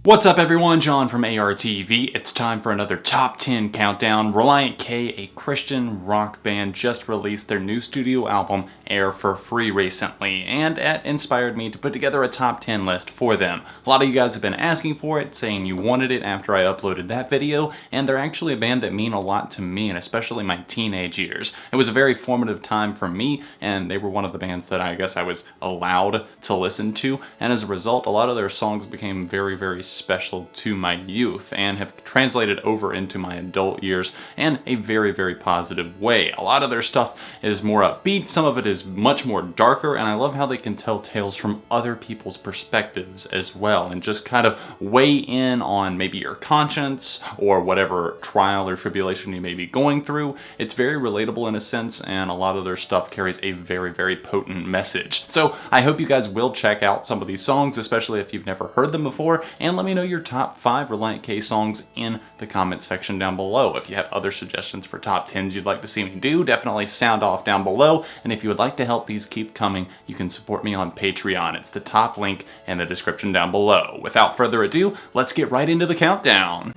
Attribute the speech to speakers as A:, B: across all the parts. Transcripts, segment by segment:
A: What's up everyone, John from ARTV. It's time for another Top 10 Countdown. Relient K, a Christian rock band, just released their new studio album, Air for Free, recently, and it inspired me to put together a top 10 list for them. A lot of you guys have been asking for it, saying you wanted it after I uploaded that video, and they're actually a band that mean a lot to me, and especially my teenage years. It was a very formative time for me, and they were one of the bands that I guess I was allowed to listen to, and as a result, a lot of their songs became very special to my youth and have translated over into my adult years in a very positive way. A lot of their stuff is more upbeat, some of it is much more darker, and I love how they can tell tales from other people's perspectives as well and just kind of weigh in on maybe your conscience or whatever trial or tribulation you may be going through. It's very relatable in a sense, and a lot of their stuff carries a very potent message. So I hope you guys will check out some of these songs, especially if you've never heard them before, and let me know your top 5 Relient K songs in the comments section down below. If you have other suggestions for top 10s you'd like to see me do, definitely sound off down below. And if you would like to help these keep coming, you can support me on Patreon. It's the top link in the description down below. Without further ado, let's get right into the countdown.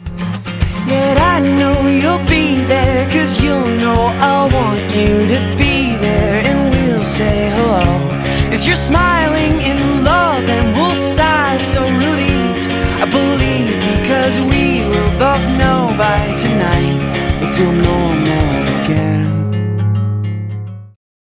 B: Yet I know you'll be there, 'cause you'll know I want you to be there, and we'll say hello as you're smiling in love, and we'll sigh so relieved. I believe because we will both know by tonight if we'll know more again.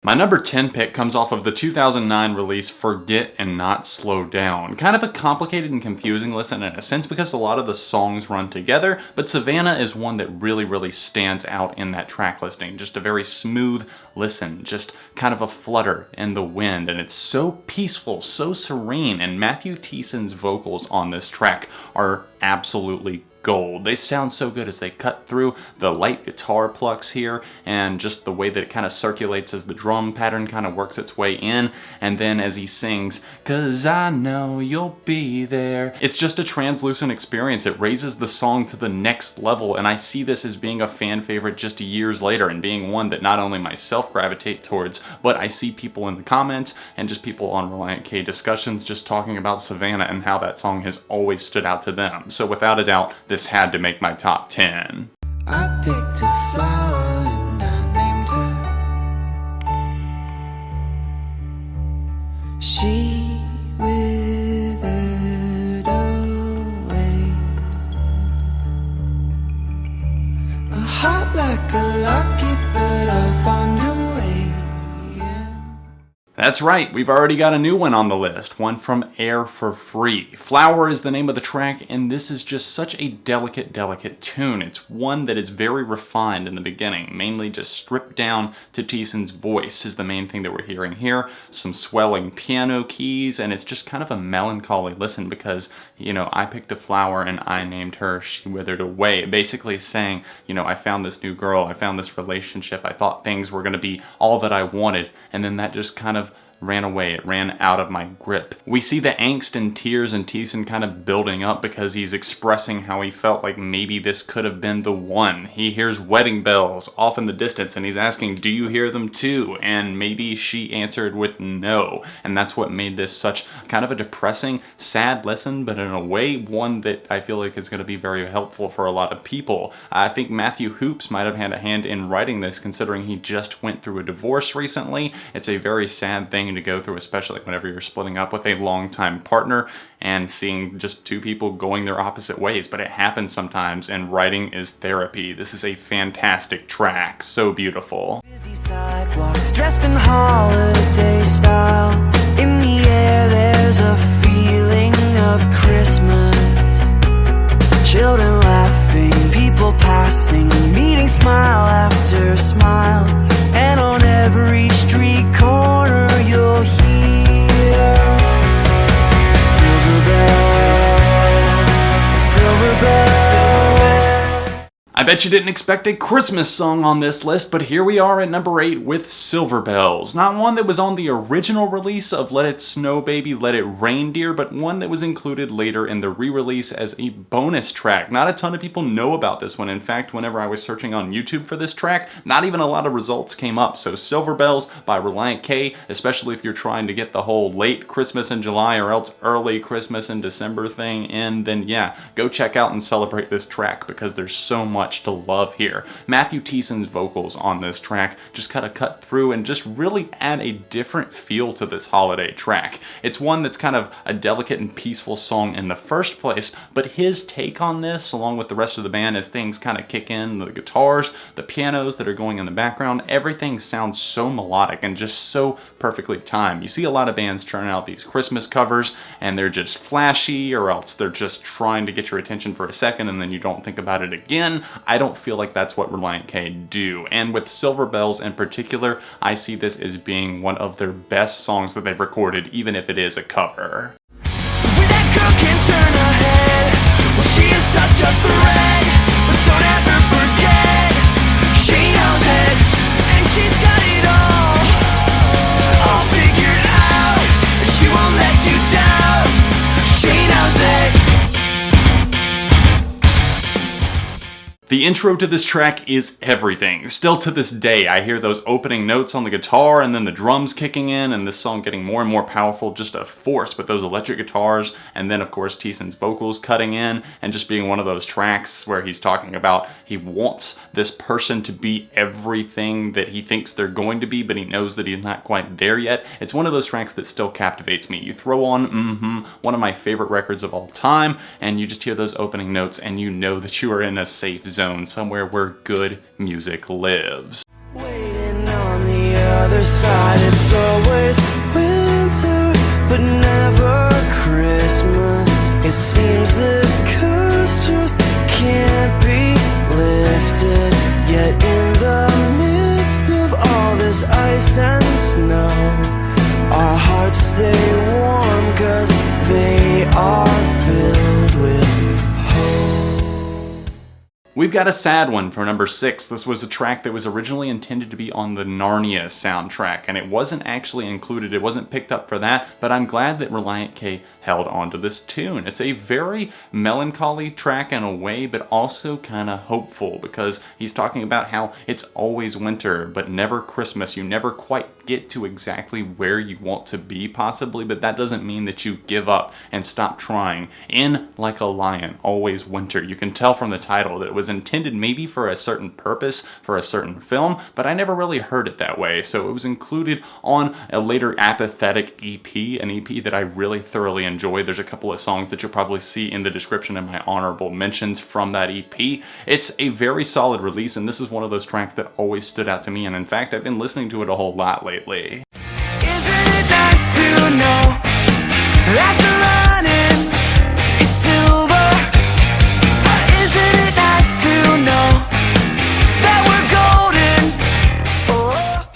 A: My number 10 pick comes off of the 2009 release Forget and Not Slow Down. Kind of a complicated and confusing listen in a sense because a lot of the songs run together, but Savannah is one that really stands out in that track listing. Just a very smooth listen, just kind of a flutter in the wind, and it's so peaceful, so serene, and Matthew Thiessen's vocals on this track are absolutely gold. They sound so good as they cut through the light guitar plucks here, and just the way that it kind of circulates as the drum pattern kind of works its way in, and then as he sings, "'Cause I know you'll be there." It's just a translucent experience. It raises the song to the next level, and I see this as being a fan favorite just years later, and being one that not only myself gravitate towards, but I see people in the comments and just people on Relient K discussions just talking about Savannah and how that song has always stood out to them. So without a doubt, this had to make my top 10.
B: I picked a flower and I named her. She withered away. A heart like a locket, but I'll find a way. Yeah.
A: That's right, we've already got a new one on the list, one from Air for Free. Flower is the name of the track, and this is just such a delicate tune. It's one that is very refined in the beginning, mainly just stripped down to Thiessen's voice is the main thing that we're hearing here. Some swelling piano keys, and it's just kind of a melancholy listen because, you know, I picked a flower and I named her, she withered away. Basically saying, you know, I found this new girl, I found this relationship, I thought things were gonna be all that I wanted, and then that just kind of ran away. It ran out of my grip. We see the angst and tears and Thiessen kind of building up because he's expressing how he felt like maybe this could have been the one. He hears wedding bells off in the distance and he's asking, do you hear them too? And maybe she answered with no. And that's what made this such kind of a depressing, sad listen, but in a way, one that I feel like is going to be very helpful for a lot of people. I think Matthew Hoops might have had a hand in writing this considering he just went through a divorce recently. It's a very sad thing to go through, especially whenever you're splitting up with a longtime partner and seeing just two people going their opposite ways, but it happens sometimes, and writing is therapy. This is a fantastic track, so beautiful.
B: Busy sidewalks, dressed in holiday style. In the air there's a feeling of Christmas. Children laughing, people passing, meeting smile after smile. And on every street corner you'll hear silver bells.
A: I bet you didn't expect a Christmas song on this list, but here we are at number 8 with Silver Bells. Not one that was on the original release of Let It Snow Baby, Let It Reindeer, but one that was included later in the re-release as a bonus track. Not a ton of people know about this one. In fact, whenever I was searching on YouTube for this track, not even a lot of results came up. So Silver Bells by Relient K, especially if you're trying to get the whole late Christmas in July or else early Christmas in December thing in, then yeah, go check out and celebrate this track because there's so much to love here. Matthew Thiessen's vocals on this track just kind of cut through and just really add a different feel to this holiday track. It's one that's kind of a delicate and peaceful song in the first place, but his take on this, along with the rest of the band, as things kind of kick in, the guitars, the pianos that are going in the background, everything sounds so melodic and just so perfectly timed. You see a lot of bands churning out these Christmas covers and they're just flashy, or else they're just trying to get your attention for a second and then you don't think about it again. I don't feel like that's what Relient K do. And with Silver Bells in particular, I see this as being one of their best songs that they've recorded, even if it is a cover.
B: She is such a threat, but don't ever forget, she knows it, and she's got it all figured out, she won't let you down, she knows it.
A: The intro to this track is everything. Still to this day, I hear those opening notes on the guitar and then the drums kicking in and this song getting more and more powerful, just a force with those electric guitars, and then of course Thiessen's vocals cutting in and just being one of those tracks where he's talking about he wants this person to be everything that he thinks they're going to be, but he knows that he's not quite there yet. It's one of those tracks that still captivates me. You throw on one of my favorite records of all time, and you just hear those opening notes and you know that you are in a safe zone, somewhere where good music lives.
B: Waiting on the other side, it's always winter, but never Christmas. It seems this curse just can't be lifted, yet in the midst of all this ice and snow, our hearts stay warm 'cause they are filled with hope.
A: We've got a sad one for number 6. This was a track that was originally intended to be on the Narnia soundtrack, and it wasn't actually included. It wasn't picked up for that, but I'm glad that Relient K held onto this tune. It's a very melancholy track in a way, but also kind of hopeful, because he's talking about how it's always winter, but never Christmas. You never quite get to exactly where you want to be, possibly, but that doesn't mean that you give up and stop trying. In Like a Lion, Always Winter. You can tell from the title that it was intended maybe for a certain purpose, for a certain film, but I never really heard it that way, so it was included on a later Apathetic EP, an EP that I really thoroughly enjoyed. There's a couple of songs that you'll probably see in the description in my honorable mentions from that EP. It's a very solid release, and this is one of those tracks that always stood out to me, and in fact, I've been listening to it a whole lot lately.
B: Isn't it nice to know that the lining is silver? Isn't it nice to know that we're golden? Oh.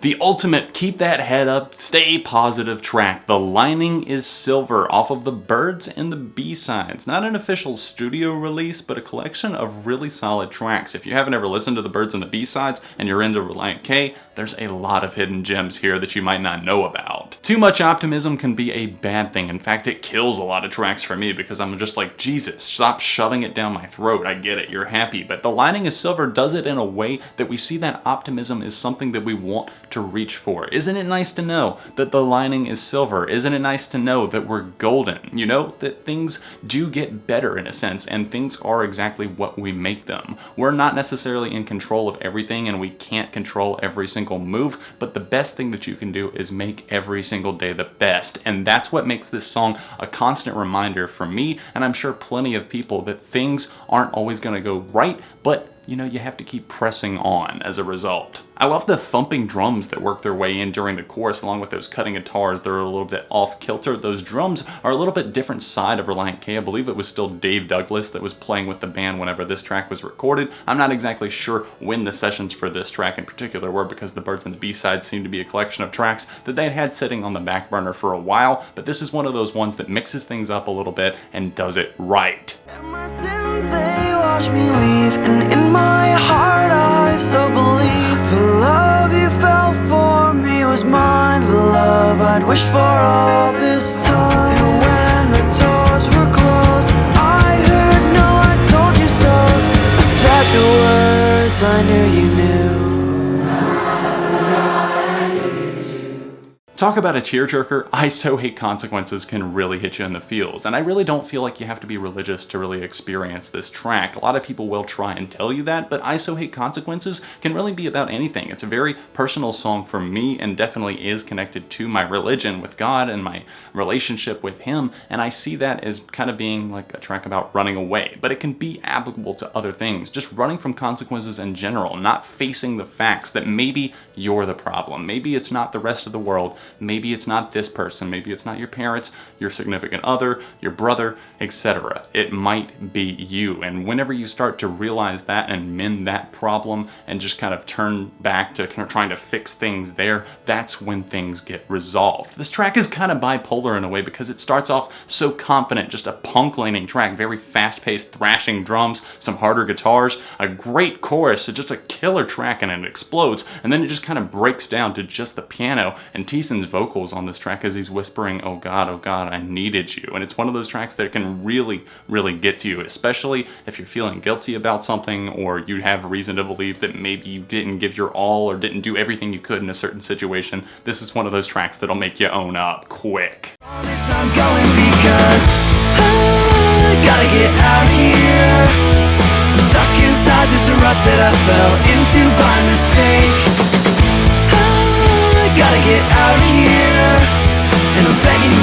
A: The ultimate keep that head up, stay positive track, The Lining is Silver, off of the Birds and the B-Sides. Not an official studio release, but a collection of really solid tracks. If you haven't ever listened to the Birds and the B-Sides and you're into Relient K, there's a lot of hidden gems here that you might not know about. Too much optimism can be a bad thing. In fact, it kills a lot of tracks for me because I'm just like, Jesus, stop shoving it down my throat. I get it, you're happy. But The Lining is Silver does it in a way that we see that optimism is something that we want to reach for. Isn't it nice to know that the lining is silver? Isn't it nice to know that we're golden? You know, that things do get better in a sense, and things are exactly what we make them. We're not necessarily in control of everything, and we can't control every single move, but the best thing that you can do is make every single day the best, and that's what makes this song a constant reminder for me, and I'm sure plenty of people, that things aren't always going to go right, but you know, you have to keep pressing on as a result. I love the thumping drums that work their way in during the chorus, along with those cutting guitars that are a little bit off kilter. Those drums are a little bit different side of Relient K. I believe it was still Dave Douglas that was playing with the band whenever this track was recorded. I'm not exactly sure when the sessions for this track in particular were, because the Birds and the B-Sides seem to be a collection of tracks that they had sitting on the back burner for a while, but this is one of those ones that mixes things up a little bit and does it right.
B: Am I winds, they watch me leave, and in my heart I so believe the love you felt for me was mine, the love I'd wished for all this time. And when the doors were closed, I heard no, I told you so's. I said the words I knew you knew.
A: Talk about a tearjerker. I So Hate Consequences can really hit you in the feels, and I really don't feel like you have to be religious to really experience this track. A lot of people will try and tell you that, but I So Hate Consequences can really be about anything. It's a very personal song for me and definitely is connected to my religion with God and my relationship with Him, and I see that as kind of being like a track about running away, but it can be applicable to other things. Just running from consequences in general, not facing the facts that maybe you're the problem. Maybe it's not the rest of the world. Maybe it's not this person, maybe it's not your parents, your significant other, your brother, etc. It might be you. And whenever you start to realize that and mend that problem and just kind of turn back to kind of trying to fix things there, that's when things get resolved. This track is kind of bipolar in a way because it starts off so confident, just a punk-leaning track, very fast-paced thrashing drums, some harder guitars, a great chorus, so just a killer track, and it explodes, and then it just kind of breaks down to just the piano and Thiessen's vocals on this track as he's whispering, oh God, I needed you. And it's one of those tracks that can really, really get to you, especially if you're feeling guilty about something or you have reason to believe that maybe you didn't give your all or didn't do everything you could in a certain situation. This is one of those tracks that'll make you own up quick.
B: I'm going because I gotta get out here. I'm stuck inside this rut that I fell into by mistake. Gotta get out here, and I'm begging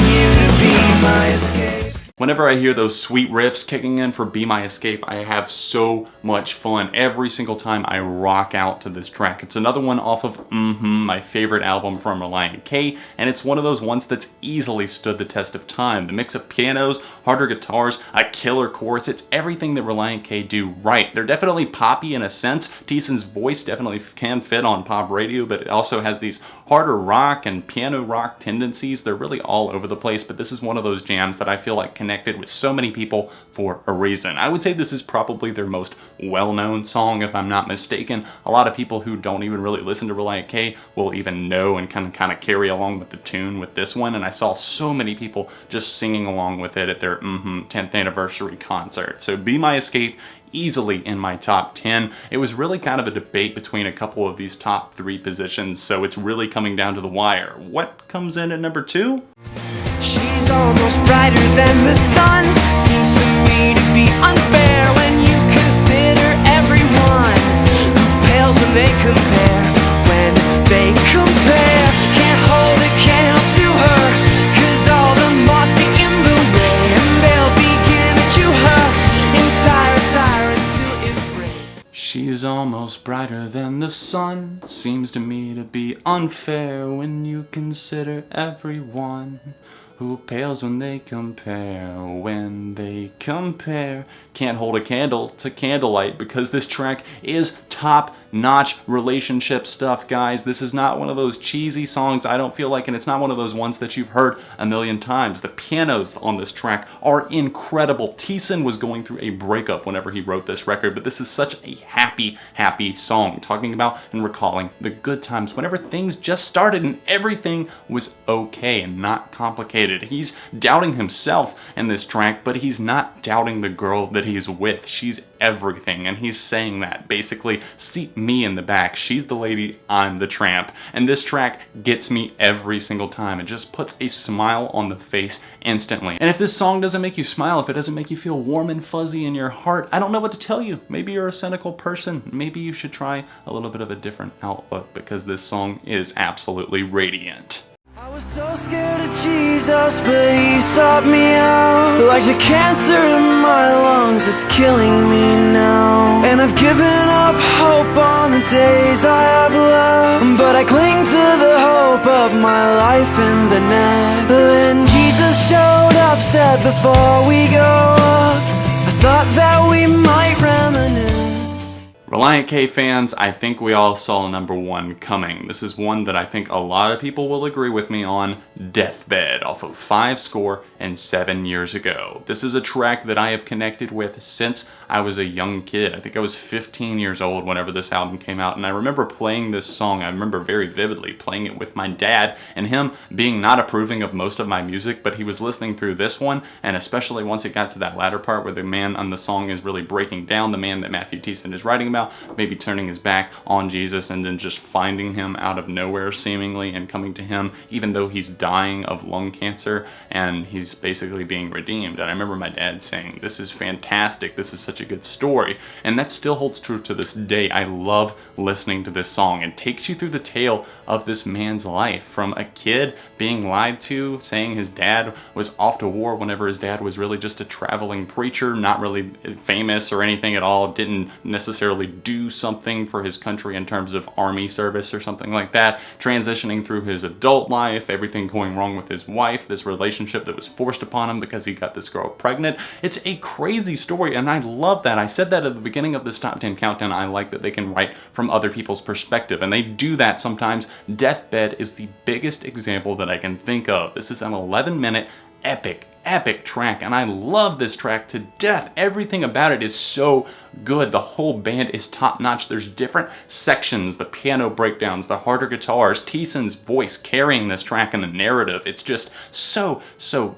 B: you to be my escape.
A: Whenever I hear those sweet riffs kicking in for Be My Escape, I have so much fun every single time I rock out to this track. It's another one off of my favorite album from Relient K, and it's one of those ones that's easily stood the test of time. The mix of pianos, harder guitars, a killer chorus, it's everything that Relient K do right. They're definitely poppy in a sense. Thiessen's voice definitely can fit on pop radio, but it also has these harder rock and piano rock tendencies. They're really all over the place, but this is one of those jams that I feel like connected with so many people for a reason. I would say this is probably their most well-known song, if I'm not mistaken. A lot of people who don't even really listen to Relient K will even know and kind of carry along with the tune with this one, and I saw so many people just singing along with it at their 10th anniversary concert. So Be My Escape, easily in my top 10. It was really kind of a debate between a couple of these top 3 positions, so it's really coming down to the wire. What comes in at number 2?
B: She's almost brighter than the sun. Seems to me to be unfair when you consider everyone who pales when they compare. When they compare, can't hold a candle to her, 'cause all the moss get in the way, and they'll begin to chew her entire until it breaks.
A: She's almost brighter than the sun. Seems to me to be unfair when you consider everyone who pales when they compare. When they compare, can't hold a candle to candlelight, because this track is top-notch relationship stuff, guys. This is not one of those cheesy songs, I don't feel like, and it's not one of those ones that you've heard a million times. The pianos on this track are incredible. Thiessen was going through a breakup whenever he wrote this record, but this is such a happy, happy song, talking about and recalling the good times whenever things just started and everything was okay and not complicated. He's doubting himself in this track, but he's not doubting the girl that he's with. She's everything, and he's saying that basically, seat me in the back, she's the lady, I'm the tramp. And this track gets me every single time. It just puts a smile on the face instantly. And if this song doesn't make you smile, if it doesn't make you feel warm and fuzzy in your heart, I don't know what to tell you. Maybe you're a cynical person. Maybe you should try a little bit of a different outlook, because this song is absolutely radiant.
B: I was so scared of Jesus, but he sought me out. Like the cancer in my lungs is killing me now. And I've given up hope on the days I have left, but I cling to the hope of my life in the next. Then Jesus showed up, said before we go up, I thought that we might reminisce.
A: Relient K fans, I think we all saw number 1 coming. This is one that I think a lot of people will agree with me on, Deathbed, off of 5 Score and 7 years ago. This is a track that I have connected with since I was a young kid. I think I was 15 years old whenever this album came out, and I remember playing this song. I remember very vividly playing it with my dad, and him being not approving of most of my music, but he was listening through this one, and especially once it got to that latter part where the man on the song is really breaking down, the man that Matthew Thiessen is writing about, maybe turning his back on Jesus and then just finding him out of nowhere seemingly and coming to him even though he's dying of lung cancer and he's basically being redeemed. And I remember my dad saying, this is fantastic, this is such a good story, and that still holds true to this day. I love listening to this song. It takes you through the tale of this man's life, from a kid being lied to, saying his dad was off to war whenever his dad was really just a traveling preacher, not really famous or anything at all, didn't necessarily do something for his country in terms of army service or something like that, transitioning through his adult life, everything going wrong with his wife, this relationship that was forced upon him because he got this girl pregnant. It's a crazy story, and I love that. I said that at the beginning of this top 10 countdown. I like that they can write from other people's perspective, and they do that sometimes. Deathbed is the biggest example that I can think of. This is an 11-minute epic track, and I love this track to death. Everything about it is so good. The whole band is top notch. There's different sections, the piano breakdowns, the harder guitars, Thiessen's voice carrying this track and the narrative. It's just so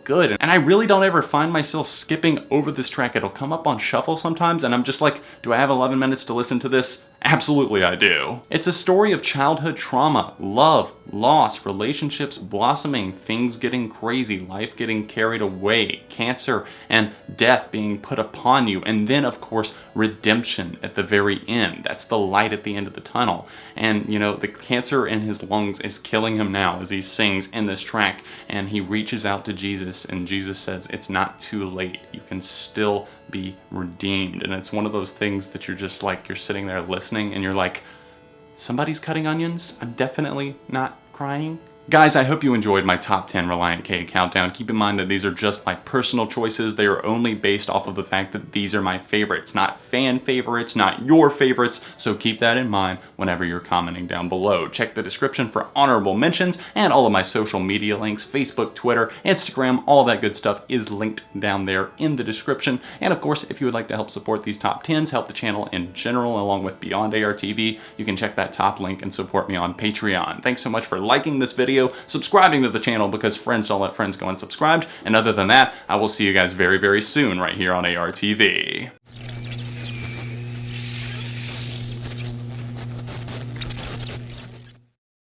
A: good. And I really don't ever find myself skipping over this track. It'll come up on shuffle sometimes and I'm just like, do I have 11 minutes to listen to this? Absolutely I do. It's a story of childhood trauma, love, loss, relationships blossoming, things getting crazy, life getting carried away, cancer and death being put upon you, and then of course redemption at the very end. That's the light at the end of the tunnel. And you know, the cancer in his lungs is killing him now as he sings in this track, and he reaches out to Jesus and Jesus says, it's not too late. You can still be redeemed. And it's one of those things that you're just like, you're sitting there listening and you're like, somebody's cutting onions? I'm definitely not crying. Guys, I hope you enjoyed my top 10 Relient K countdown. Keep in mind that these are just my personal choices. They are only based off of the fact that these are my favorites, not fan favorites, not your favorites. So keep that in mind whenever you're commenting down below. Check the description for honorable mentions and all of my social media links, Facebook, Twitter, Instagram, all that good stuff is linked down there in the description. And of course, if you would like to help support these top 10s, help the channel in general, along with Beyond ARTV, you can check that top link and support me on Patreon. Thanks so much for liking this video, subscribing to the channel, because friends don't let friends go unsubscribed. And other than that, I will see you guys very soon right here on ARTV.